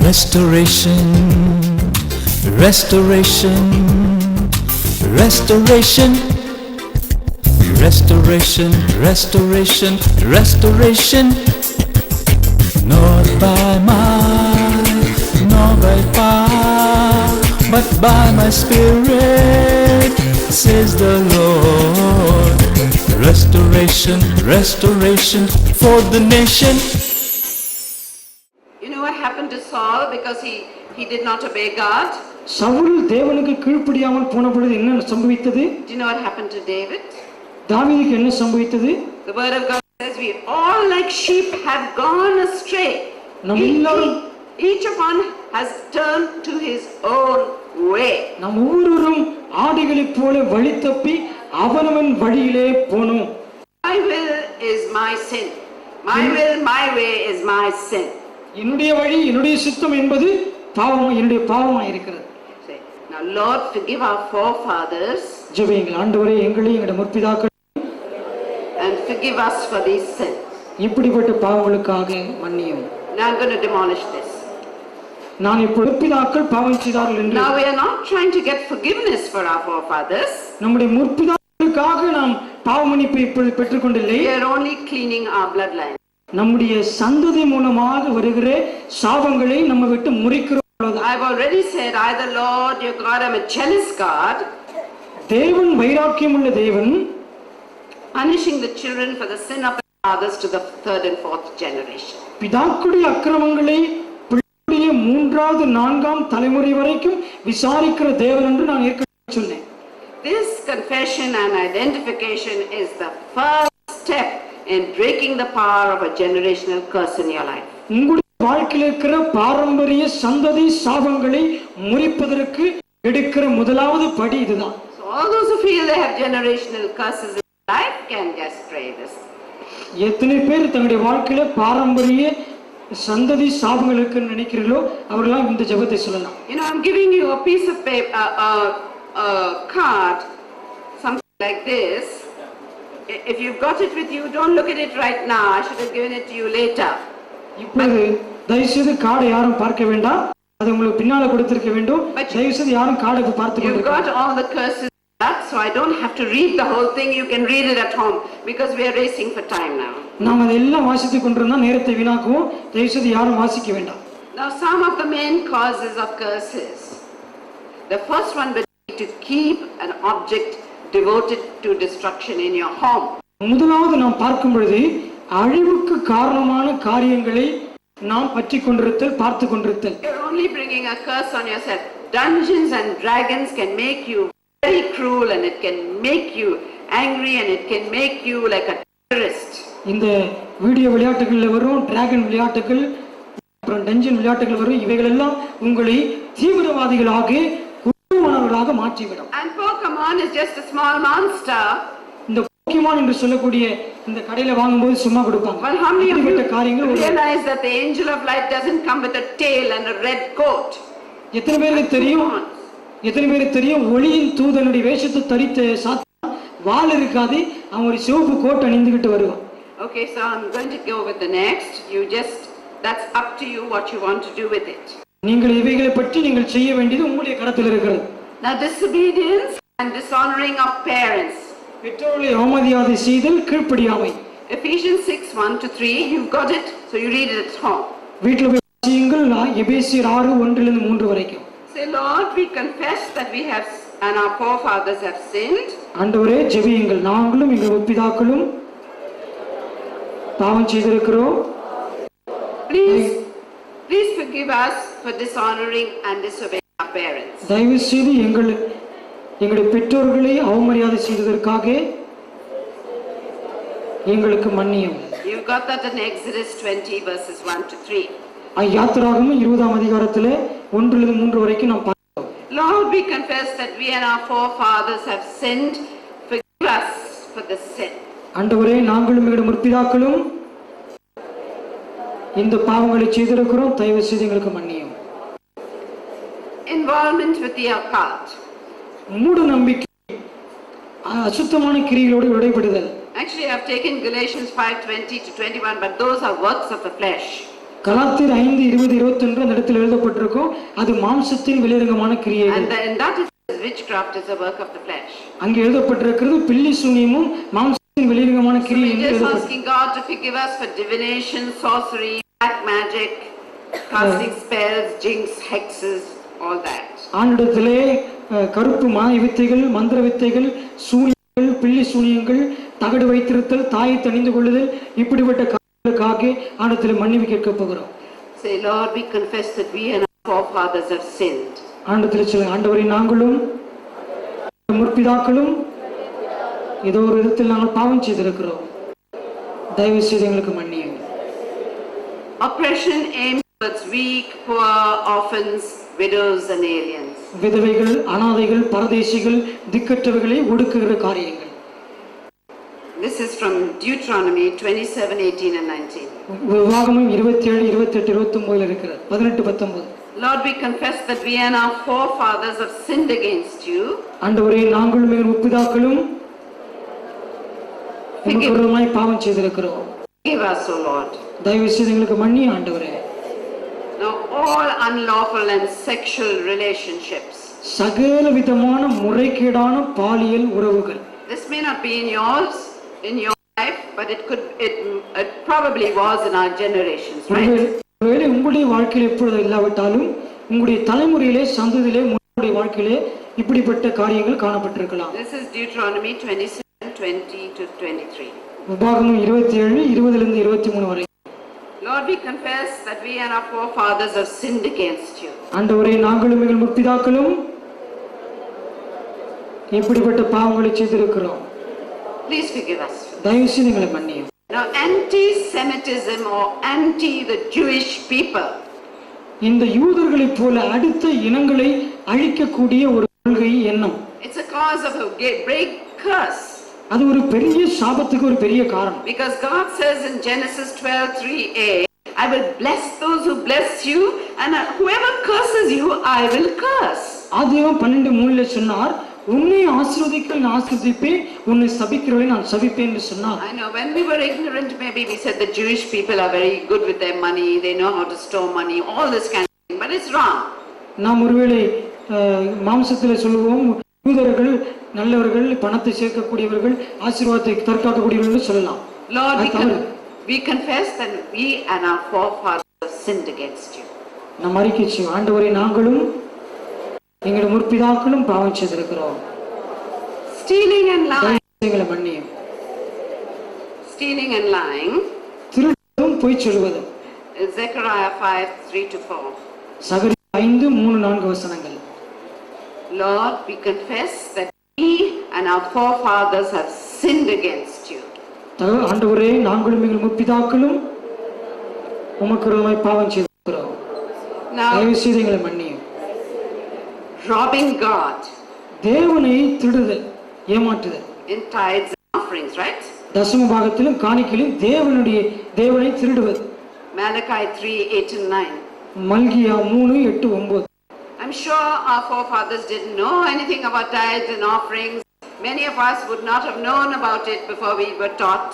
Restoration, restoration, restoration, restoration, restoration, restoration. Not by might, not by power, but by my Spirit, says the Lord. Restoration, restoration for the nation. You know what happened to Saul because he did not obey God? Saul தேவனுக்கு கீழ்ப்படியாமல் போன பொழுது என்ன சம்பவித்தது? Do you know what happened to David? தாவீதுக்கு என்ன சம்பவித்தது? The word of God says we all like sheep have gone astray. Each of one has turned to his own way. நாம் ஒவ்வொருவரும் ஆடுகளைப் போல வழி தப்பி அவனவன் வழியிலே போனோம். My will is my sin. My will, my way is my sin. என்னுடைய வழி என்னுடைய சித்தம் என்பது பாவம், என்னுடைய பாவமாய் இருக்கிறது. Now Lord, forgive our forefathers. ஜெபியுங்கள். ஆண்டவரே, எங்களை எங்களுடைய முற்பிதாக்கள் and forgive us for these sins. இப்படிப்பட்ட பாவங்களுக்காக மன்னியும். Now I'm going to demolish this. நான் இப்போ முற்பிதாக்கள் பாவம் செய்தார்கள் என்று. Now we are not trying to get forgiveness for our forefathers. நம்முடைய முற்பிதாக்களுக்காக நாம் பாவ மன்னிப்பை இப்பொழுது பெற்றுக்கொண்டில்லை. We are only cleaning our bloodline. நம்முடைய சந்ததி மூலமாக வருகிற சாபங்களை நம்ம விட்டு முறிக்கிறோம். I've already said, either Lord, your God, I'm a jealous God. தேவன் வைராக்கியமுள்ள தேவன், punishing the children for the sin of the fathers to the third and fourth generation. பிதாக்களுடைய அக்கிரமங்களை பிள்ளைகளுடைய மூன்றாவது நான்காம் தலைமுறை வரைக்கும் விசாரிக்கிற தேவன் என்று நான் ஏற்கனவே சொன்னேன். This confession and identification is the first step in breaking the power of a generational curse in your life. உங்களுடைய வாழ்க்கையில் இருக்கிற பாரம்பரிய சந்ததி சாபங்களை முறிப்பதற்கு எடுக்கிற முதலாவது படி இதுதான். So all those who feel they have generational curses in life can just pray this. எத்தனை பேர் தங்களுடைய வாழ்க்கையில பாரம்பரிய சந்ததி சாபங்கள் இருக்குன்னு நினைக்கிறீர்களோ அவர்களாம் இந்த ஜெபத்தை சொல்லலாம். You know, I'm giving you a piece of paper, a card, something like this. If you've got it with you, don't look at it right now. I should have given it to you later. இப்போது தயவுசெய்து கார்டை யாரும் பார்க்க வேண்டாம். அது உங்களுக்கு பின்னால கொடுத்திருக்க வேண்டும். தயவுசெய்து யாரும் கார்டை பார்த்து கொண்டிருக்க. You've got all the curses so I don't have to read the whole thing. You can read it at home because we are racing for time now. நாம் அதெல்லாம் வாசித்துக் கொண்டிருந்தா நேரத்தை வீணாக்குவோம். தயவுசெய்து யாரும் வாசிக்க வேண்டாம். Now some of the main causes of curses. The first one would be to keep an object devoted to destruction in your home. முதலாவது நாம் பார்க்கும் பொழுது அழிவுக்கு காரணமான காரியங்களை நாம் பற்றிக் கொண்டிருத்தல், பார்த்து கொண்டிருத்தல். You're only bringing a curse on yourself. Dungeons and Dragons can make you very cruel and it can make you angry and it can make you like a terrorist. இந்த வீடியோ விளையாட்டுகள்ல வரும் டிராகன் விளையாட்டுகள், அப்புறம் dungeon விளையாட்டுகள் வரும். இவைகள் எல்லாம் உங்களை தீவிரவாதிகளாக, குற்றவாளிகளாக மாற்றிவிடும். And Pokemon is just a small monster. இந்த போக்கிமான் என்று சொல்லக்கூடிய இந்த கடையில வாங்கும்போது சும்மா கொடுப்பாங்க. Well, how many of you realize that the angel of light doesn't come with a tail and a red coat? எத்தனை பேருக்கு தெரியும் ஒளியின் தூதனுடைய வேஷத்தை தரித்த சாத்தான் வால் இருக்காது, அவன் ஒரு சிவப்பு கோட் அணிந்துகிட்டு வருவான். Okay, so I'm going to go with the next. That's up to you what you want to do with it. நீங்கள் இவைகளை பற்றி நீங்கள் செய்ய வேண்டியது உங்களுடைய கரத்தில் இருக்கிறது. Now disobedience and dishonoring of parents. பெற்றோர்களை அவமதியாதை செய்தல், கீழ்ப்படியாமை. Ephesians 6:1-3, you've got it, so you read it at home. வீட்டில் போய் வாசியுங்கள். எபேசியர் 6:1-3 வரைக்கும். Say, Lord, we confess that we have and our forefathers have sinned. ஆண்டவரே, ஜெபியுங்கள். நாங்களும் எங்கள் முற்பிதாக்களும் பாவம் செய்திருக்கிறோம். Please forgive us for dishonoring and disobeying our parents. தயவு செய்து எங்களுடைய பெற்றோர்களை அவமரியாதை செய்ததற்காக எங்களுக்கு மன்னியும். You got that in Exodus 20:1-3. யாத்திராகமம் 20ஆம் அதிகாரத்திலே 1-3 வரைக்கும் நாம் பார்த்தோம். Lord, we confess that we and our forefathers have sinned. Forgive us for the sin. ஆண்டவரே, நாங்களும் எங்களுடைய முற்பிதாக்களும் இந்த பாவங்களை செய்திருக்கிறோம். தயவு செய்து எங்களுக்கு மன்னியும். Involvement with the occult. மூட நம்பிக்கை, அசுத்தமான கிரியைகளோடு விடைபடுதல். Actually, I have taken Galatians 5:20-21, but those are works of the flesh. கலாத்தியர் 5:20-21 அந்த இடத்தில் எழுதப்பட்டிருக்கும். அது மாம்சத்தின் வெளியரங்கமான கிரியைகள். And that is witchcraft is a work of the flesh. அங்கே எழுதப்பட்டிருக்கிறது பில்லி சூனியமும் மாம்சத்தின் வெளியரங்கமான கிரியை என்று Just எழுதப்பட்டிருக்கிறது. asking God to forgive us for divination, sorcery, black magic, casting spells, jinx, hexes, all that. ஆண்டிடத்திலே கருப்பு மாய வித்தைகள், மந்திர வித்தைகள், சூனியங்கள், பில்லி சூனியங்கள், தகடு வைத்திருத்தல், தாயை தணிந்து கொள்ளுதல், இப்படிப்பட்ட காரியங்களுக்காக ஆண்டத்தில் மன்னிப்பு கேட்க போகிறோம். Say, Lord, we confess that we and our forefathers have sinned. ஆண்டத்தில் சொல்ல, ஆண்டவரை நாங்களும் முற்பிதாக்களும் ஏதோ ஒரு விதத்தில் நாங்கள் பாவம் செய்திருக்கிறோம். தயவு செய்து எங்களுக்கு மன்னியும். Oppression aimed towards weak, poor, orphans, widows and aliens. விதவைகள், அனாதைகள், பரதேசிகள், திக்கற்றவர்களை ஒடுக்குகிற காரியங்கள். This is from Deuteronomy 27:18 and 19. உபாகமம் 27, 28, 29 இருக்கிறது. 18, 19. Lord, we confess that we and our forefathers have sinned against you. ஆண்டவரே, நாங்களும் எங்கள் முற்பிதாக்களும் உமக்கு விரோதமாய் பாவம் செய்திருக்கிறோம். Forgive us, O Lord. தயவு செய்து எங்களுக்கு மன்னி ஆண்டவரே. Now all unlawful and sexual relationships. சகல விதமான முறைகேடான பாலியல் உறவுகள். This may not be in yours, in your life, but it probably was in our generations, right? ஒருவேளை உங்களுடைய வாழ்க்கையில் எப்பொழுது இல்லாவிட்டாலும் உங்களுடைய தலைமுறையிலே, சந்ததியிலே, உங்களுடைய வாழ்க்கையிலே இப்படிப்பட்ட காரியங்கள் காணப்பட்டிருக்கலாம். This is Deuteronomy 27:20-23. உபாகமம் 27, 20-23 வரை. Lord, we confess that we and our forefathers have sinned against you. ஆண்டவரே, நாங்களும் எங்கள் முற்பிதாக்களும் இப்படிப்பட்ட பாவங்களை செய்திருக்கிறோம். Please forgive us. தயவு செய்து எங்களை மன்னியும். Now, anti-Semitism or anti the Jewish people. இந்த யூதர்களைப் போல அடுத்த இனங்களை அழிக்கக்கூடிய ஒரு கொள்கை எண்ணம். It's a cause of a great curse. அது ஒரு பெரிய சாபத்துக்கு ஒரு பெரிய காரணம். Because God says in Genesis 12:3a, I will bless those who bless you, and whoever curses you, I will curse. ஆதியாகமம் 12:3 சொன்னார், உன்னை ஆசீர்வதிக்கிறவனை நான் ஆசீர்வதிப்பேன், உன்னை சபிக்கிறவனை நான் சபிப்பேன் என்று சொன்னார். I know when we were ignorant, maybe we said the Jewish people are very good with their money, they know how to store money, all this kind of thing, but it's wrong. நாம் ஒருவேளை மாம்சத்தில் சொல்லுவோம், யூதர்கள் நல்லவர்கள், பணத்தை சேர்க்கக்கூடியவர்கள், ஆசீர்வாதத்தை தற்காக்கக்கூடியவர்கள் என்று சொல்லலாம். Lord, we confess that we and our forefathers sinned against you. நாம் அறிக்கை செய்வோம், ஆண்டவரே, நாங்களும் எங்களுடைய முற்பிதாக்களும் பாவம் செய்திருக்கிறோம். Stealing and lying. எங்களை மன்னியும். Stealing and lying. திருடுவதும் பொய் சொல்வதும். Zechariah 5:3-4. சகரியா 5:3-4 வசனங்கள். Lord, we confess that we and our forefathers have sinned against you. ஆண்டவரே, நாங்களும் எங்கள் முற்பிதாக்களும் உமக்கு விரோதமாய் பாவம் செய்திருக்கிறோம். தயவு செய்து எங்களை மன்னியும். Robbing God. தேவனை திருடுதல், ஏமாற்றுதல். In tithes and offerings, right? தசம பாகத்திலும் காணிக்கையிலும் தேவனை திருடுவது. Malachi 3:8-9. Malchijah 3:8-9. I'm sure our forefathers didn't know anything about tithes and offerings. Many of us would not have known about it before we were taught.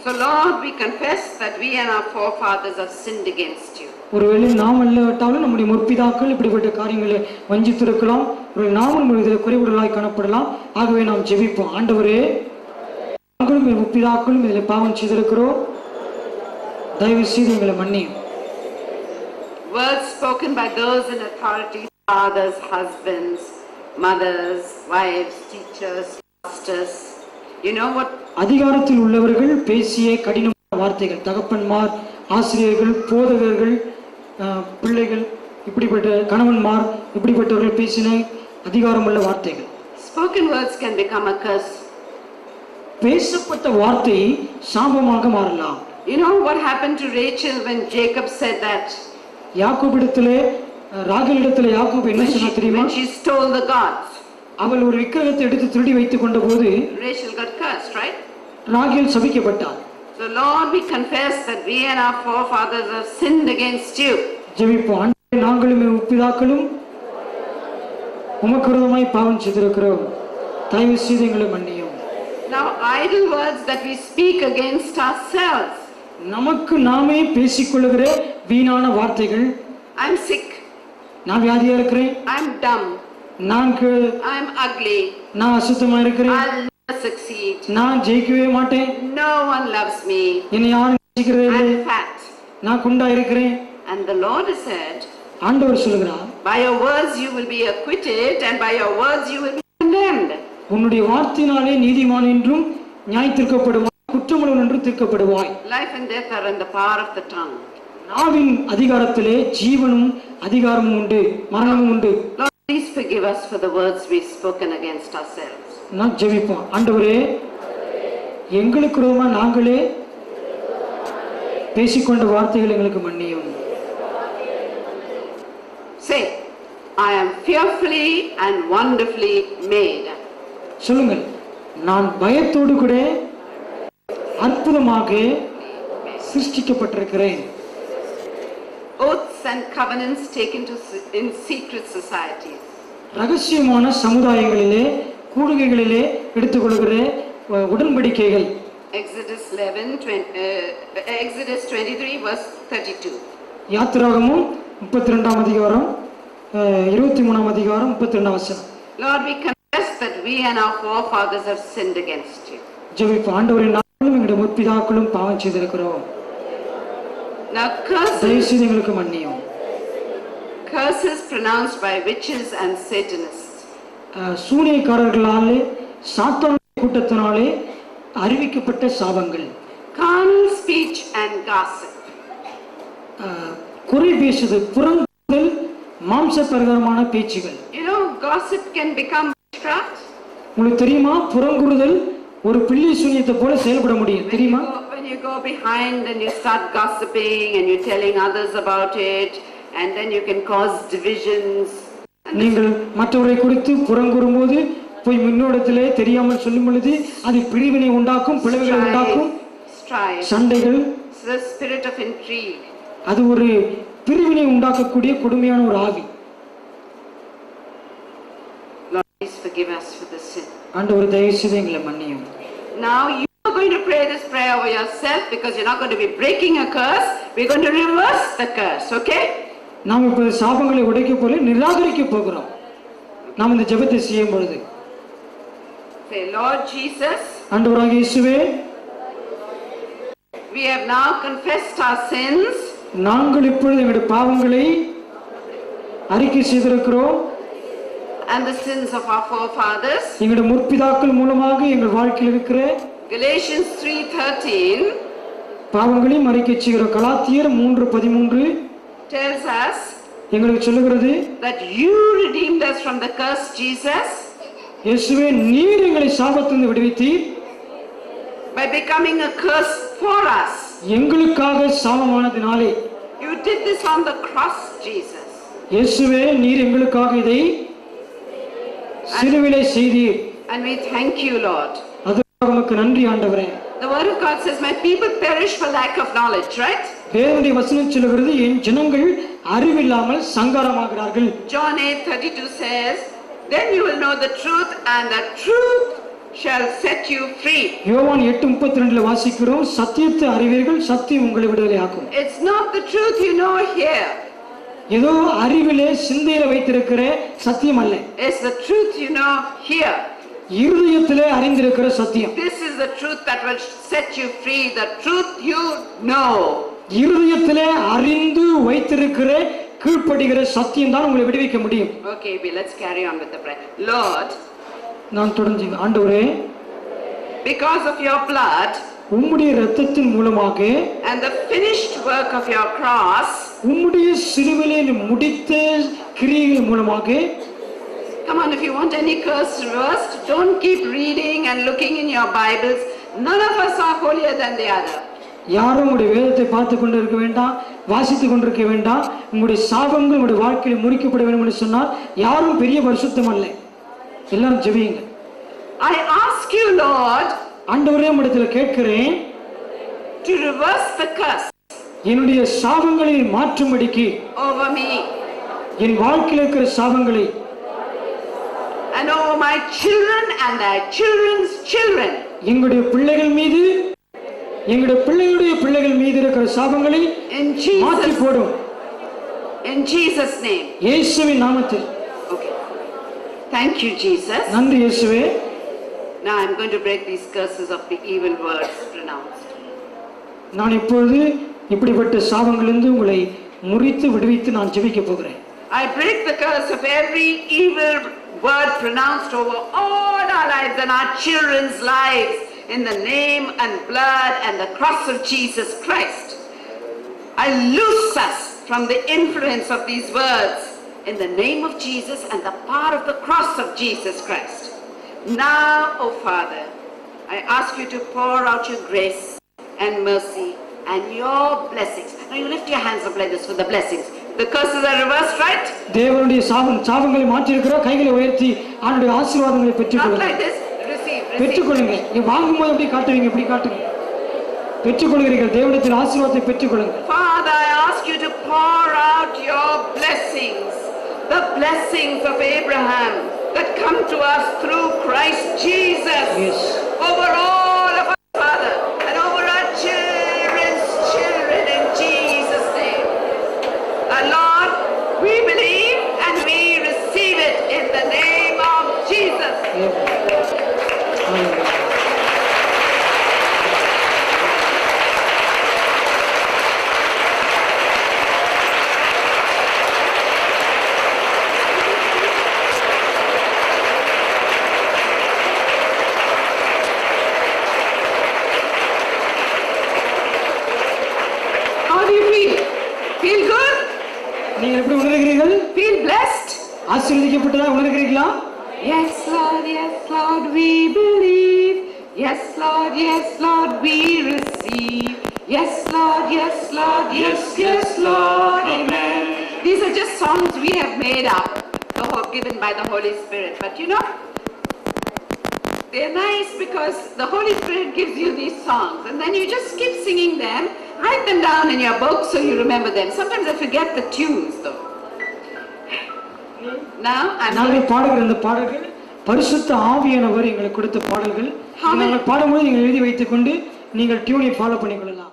So Lord, we confess that we and our forefathers have sinned against you. ஒருவேளை நாம் அல்லவிட்டாலும் நம்முடைய முற்பிதாக்கள் இப்படிப்பட்ட காரியங்களை வஞ்சித்திருக்கலாம். ஒரு நாமும் இதில் குறைவுகளாய் காணப்படலாம். ஆகவே நாம் ஜெபிப்போம். ஆண்டவரே, நாங்களும் எங்கள் முற்பிதாக்களும் இதில் பாவம் செய்திருக்கிறோம். தயவு செய்து எங்களை மன்னியும். Words spoken by those in authority, fathers, husbands, mothers, wives, teachers, pastors. You know what? அதிகாரத்தில் உள்ளவர்கள் பேசிய கடினமான வார்த்தைகள், தகப்பன்மார், ஆசிரியர்கள், போதகர்கள், பிள்ளைகள், இப்படிப்பட்ட கணவன்மார், இப்படிப்பட்டவர்கள் பேசின அதிகாரமுள்ள வார்த்தைகள். Spoken words can become a curse. பேசப்பட்ட வார்த்தை சாபமாக மாறலாம். You know what happened to Rachel when Jacob said that? யாக்கோபிடத்திலே, ராகேலிடத்திலே யாக்கோபு என்ன சொன்னார் தெரியுமா? When she stole the gods. அவள் ஒரு விக்கிரகத்தை எடுத்து திருடி வைத்துக் கொண்ட போது Rachel got cursed, right? Rachel சபிக்கப்பட்டாள். So Lord, we confess that we and our forefathers have sinned against you. ஜெபிப்போம். ஆண்டவரே, நாங்களும் எங்கள் முற்பிதாக்களும் உமக்கு விரோதமாய் பாவம் செய்திருக்கிறோம். தயவு செய்து எங்களை மன்னியும். Now idle words that we speak against ourselves. நமக்கு நாமே பேசிக்கொள்ளுகிற வீணான வார்த்தைகள். I'm sick. நான் வியாதியா இருக்கிறேன். I'm dumb. I'm ugly. நான் அசுத்தமா இருக்கிறேன். I'll never succeed. நான் ஜெயிக்கவே மாட்டேன். No one loves me. என்னை யாரும் நேசிக்கிறதே இல்லை. I'm fat. நான் குண்டா இருக்கிறேன். And the Lord has said, ஆண்டவர் சொல்கிறார், by your words you will be acquitted and by your words you will be condemned. உன்னுடைய வார்த்தையினாலே நீதிமான் என்றும் நியாயத்தீர்க்கப்படுவாய், குற்றமுள்ளவன் என்றும் தீர்க்கப்படுவாய். Life and death are in the power of the tongue. நாவின் அதிகாரத்திலே ஜீவனும் அதிகாரமும் உண்டு, மரணமும் உண்டு. Lord, please forgive us for the words we've spoken against ourselves. நான் ஜெபிப்போம். ஆண்டவரே, எங்களுக்கு விரோதமா நாங்களே பேசிக்கொண்ட வார்த்தைகள் எங்களுக்கு மன்னியும். Say, I am fearfully and wonderfully made. சொல்லுங்கள், நான் பயத்தோடு கூட அற்புதமாக சிருஷ்டிக்கப்பட்டிருக்கிறேன். Oaths and covenants taken in secret societies. ரகசியமான சமுதாயங்களிலே கூடுகைகளிலே எடுத்துக்கொள்கிற உடன்படிக்கைகள். Exodus 23 verse 32. யாத்திராகமம் 32ஆம் அதிகாரம் 23ஆம் அதிகாரம் 32ஆம் வசனம். Lord, we confess that we and our forefathers have sinned against you. ஜெபிப்போம். ஆண்டவரே, நாங்களும் எங்களுடைய முற்பிதாக்களும் பாவம் செய்திருக்கிறோம். Now curses எங்களுக்கு மன்னியும். Curses pronounced by witches and Satanists. சூனியக்காரர்களாலே சாத்தான் கூட்டத்தினாலே அறிவிக்கப்பட்ட சாபங்கள். Carnal speech and gossip. குறை பேசுதல், புறங்குறுதல், மாம்ச பிரகாரமான பேச்சுகள். You know, gossip can become witchcraft. உங்களுக்கு தெரியுமா, புறங்குறுதல் ஒரு பில்லி சூனியத்தை போல செயல்பட முடியும், தெரியுமா? When you go behind and you start gossiping and you're telling others about it, and then you can cause divisions. நீங்கள் மற்றவரை குறித்து புறங்குறும்போது போய் முன்னோடத்திலே தெரியாமல் சொல்லும் பொழுது அது பிரிவினை உண்டாக்கும், பிளவுகளை உண்டாக்கும், சண்டைகள். The spirit of intrigue. அது ஒரு பிரிவினை உண்டாக்கக்கூடிய கொடுமையான ஒரு ஆவி. Lord, please forgive us for this sin. ஆண்டவரே, தயவு செய்து எங்களை மன்னியும். Now you are going to pray this prayer over yourself because you're not going to be breaking a curse. We're going to reverse the curse, okay? நாம் இப்போது சாபங்களை உடைக்க போல நிராகரிக்க போகிறோம். நாம் இந்த ஜெபத்தை செய்யும் பொழுது say, Lord Jesus, ஆண்டவராகிய இயேசுவே, we have now confessed our sins. நாங்கள் இப்பொழுது எங்களுடைய பாவங்களை அறிக்கை செய்திருக்கிறோம். And the sins of our forefathers. எங்களுடைய முற்பிதாக்கள் மூலமாக எங்கள் வாழ்க்கையில் இருக்கிற Galatians 3:13 பாவங்களையும் அறிக்கை செய்கிறோம். கலாத்தியர் 3:13 tells us எங்களுக்கு சொல்லுகிறது that you redeemed us from the curse, Jesus. இயேசுவே, நீர் எங்களை சாபத்திலிருந்து விடுவித்தீர். By becoming a curse for us. எங்களுக்காக சாபமானதினாலே. You did this on the cross, Jesus. இயேசுவே, நீர் எங்களுக்காக இதை சிலுவையிலே செய்தீர். And we thank you, Lord. அதற்காக உமக்கு நன்றி ஆண்டவரே. The word of God says, my people perish for lack of knowledge, right? தேவனுடைய வசனம் சொல்லுகிறது, என் ஜனங்கள் அறிவில்லாமல் சங்காரமாகிறார்கள். John 8:32 says, then you will know the truth and the truth shall set you free. யோவான் 8:32 வாசிக்கிறோம், சத்தியத்தை அறிவீர்கள், சத்தியம் உங்களை விடுதலையாக்கும். It's not the truth you know here. ஏதோ அறிவிலே சிந்தையில வைத்திருக்கிற சத்தியம் அல்ல. It's the truth you know here. இருதயத்திலே அறிந்திருக்கிற சத்தியம். This is the truth that will set you free, the truth you know. இருதயத்திலே அறிந்து வைத்திருக்கிற கீழ்ப்படிகிற சத்தியம் தான் உங்களை விடுவிக்க முடியும். Okay, let's carry on with the prayer. Lord, நான் தொடர்ந்து ஆண்டவரே, because of your blood உம்முடைய இரத்தத்தின் மூலமாக and the finished work of your cross, உம்முடைய சிலுவையிலே முடித்த கிரியைகள் மூலமாக. come on, if you want any curse reversed, don't keep reading and looking in your Bibles. None of us are holier than the other. யாரும் உங்களுடைய வேதத்தை பார்த்து கொண்டு இருக்க வேண்டாம், வாசித்துக் கொண்டிருக்க வேண்டாம். உங்களுடைய சாபங்கள் உங்களுடைய வாழ்க்கையில் முறிக்கப்பட வேண்டும் என்று சொன்னால் யாரும் பெரிய பரிசுத்தம் அல்ல. எல்லாரும் ஜெபியுங்க. I ask you, Lord, ஆண்டவரே, உம்மிடத்தில் கேட்கிறேன், to reverse the curse என்னுடைய சாபங்களை மாற்றும்படிக்கு, over me என் வாழ்க்கையில் இருக்கிற சாபங்களை and over my children and their children's children, எங்களுடைய பிள்ளைகள் மீது, எங்களுடைய பிள்ளைகளுடைய பிள்ளைகள் மீது இருக்கிற சாபங்களை In மாற்றி Jesus, போடும் in Jesus' name. இயேசுவின் நாமத்தில். Okay. Thank you, Jesus. நன்றி இயேசுவே. Now I'm going to break these curses of the evil words pronounced. நான் இப்பொழுது இப்படிப்பட்ட சாபங்களிலிருந்து உங்களை முறித்து விடுவித்து நான் ஜெபிக்க போகிறேன். I break the curse of every evil word pronounced over all our lives and our children's lives in the name and blood and the cross of Jesus Christ. I loose us from the influence of these words in the name of Jesus and the power of the cross of Jesus Christ. Now, O Father, I ask you to pour out your grace and mercy and your blessings. Now you lift your hands up like this for the blessings. The curses are reversed, right? தேவனுடைய சாபங்களை மாற்றி இருக்கிறோம். கைகளை உயர்த்தி அவருடைய ஆசீர்வாதங்களை Not பெற்றுக்கொள்ளுங்க. like this. Receive. பெற்றுக்கொள்ளுங்க. நீங்க வாங்கும்போது எப்படி காட்டுவீங்க? எப்படி காட்டுங்க? பெற்றுக்கொள்கிறீர்கள். தேவனிடத்தில் ஆசீர்வாதத்தை பெற்றுக்கொள்ளுங்க. Father, I ask you to pour out your blessings, the blessings of Abraham that come to us through Christ Jesus, Yes. over all of us, Father, and over our children's children in Jesus' name. Lord, we believe and we receive it in the name of Jesus. Hallelujah. How do you feel? Feel good? நீங்கள் எப்படி உணர்கிறீர்கள்? Feel blessed? ஆசீர்வதிக்கப்பட்டதா உணர்கிறீர்களா? Yes, Lord, we believe. Yes, Lord, we receive. Yes, Lord, yes, Lord, amen. These are just songs we have made up, given by the Holy Spirit. But you know, they're nice because the Holy Spirit gives you these songs and then you just keep singing them. Write them down in your book so you remember them. Sometimes I forget the tunes though. Now I'm நாங்கள் பாடுகிற இந்த பாடல்கள் பரிசுத்த ஆவியானவர் எங்களுக்கு கொடுத்த பாடல்கள். நாங்கள் பாடும்போது நீங்கள் எழுதி வைத்துக் கொண்டு நீங்கள் டியூனை ஃபாலோ பண்ணிக்கொள்ளலாம்.